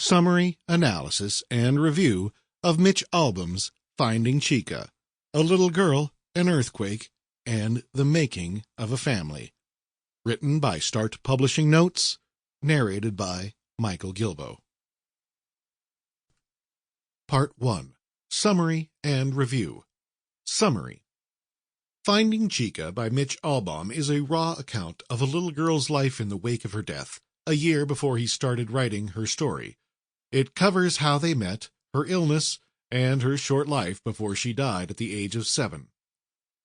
summary, analysis, and review of Mitch Albom's Finding Chika, A Little Girl, an Earthquake, and the Making of a Family. Written by Start Publishing Notes, narrated by Michael Gilboe. Part 1. Summary and Review. Summary. Finding Chika by Mitch Albom is a raw account of a little girl's life in the wake of her death, a year before he started writing her story. It covers how they met, her illness, and her short life before she died at the age of 7.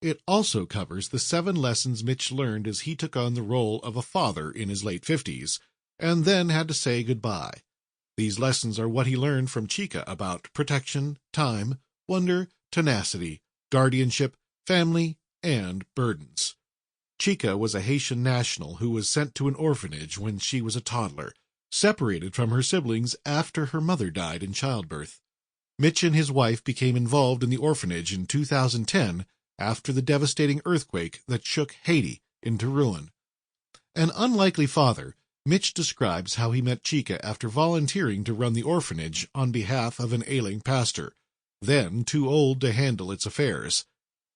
It also covers the 7 lessons Mitch learned as he took on the role of a father in his late 50s, and then had to say goodbye. These lessons are what he learned from Chika about protection, time, wonder, tenacity, guardianship, family, and burdens. Chika was a Haitian national who was sent to an orphanage when she was a toddler, separated from her siblings after her mother died in childbirth. Mitch and his wife became involved in the orphanage in 2010 after the devastating earthquake that shook Haiti into ruin. An unlikely father, Mitch describes how he met Chika after volunteering to run the orphanage on behalf of an ailing pastor, then too old to handle its affairs.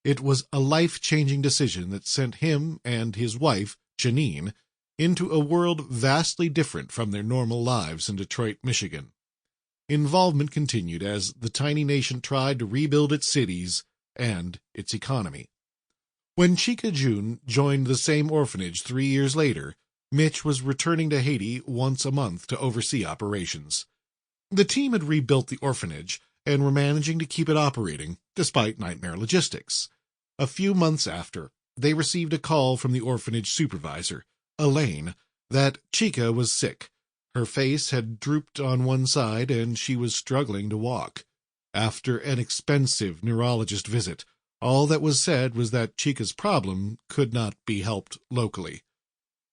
It was a life-changing decision that sent him and his wife, Janine, into a world vastly different from their normal lives in Detroit, Michigan. Involvement continued as the tiny nation tried to rebuild its cities and its economy. When Chika June joined the same orphanage 3 years later, Mitch was returning to Haiti once a month to oversee operations. The team had rebuilt the orphanage and were managing to keep it operating, despite nightmare logistics. A few months after, they received a call from the orphanage supervisor, Elaine, that Chika was sick. Her face had drooped on one side and she was struggling to walk. After an expensive neurologist visit, all that was said was that Chika's problem could not be helped locally.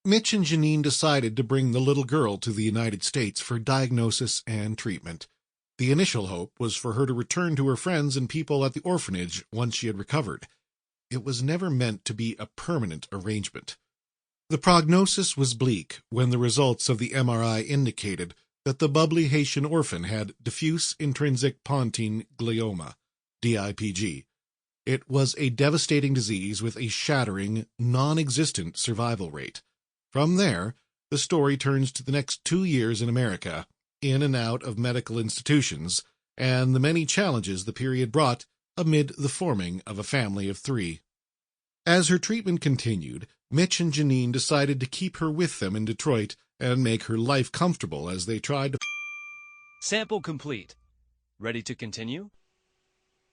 Mitch and Janine decided to bring the little girl to the United States for diagnosis and treatment. The initial hope was for her to return to her friends and people at the orphanage once she had recovered. It was never meant to be a permanent arrangement. The prognosis was bleak when the results of the MRI indicated that the bubbly Haitian orphan had diffuse intrinsic pontine glioma, DIPG. It was a devastating disease with a shattering, non-existent survival rate. From there, the story turns to the next 2 years in America, in and out of medical institutions, and the many challenges the period brought amid the forming of a family of 3. As her treatment continued, Mitch and Janine decided to keep her with them in Detroit and make her life comfortable as they tried to... Sample complete. Ready to continue?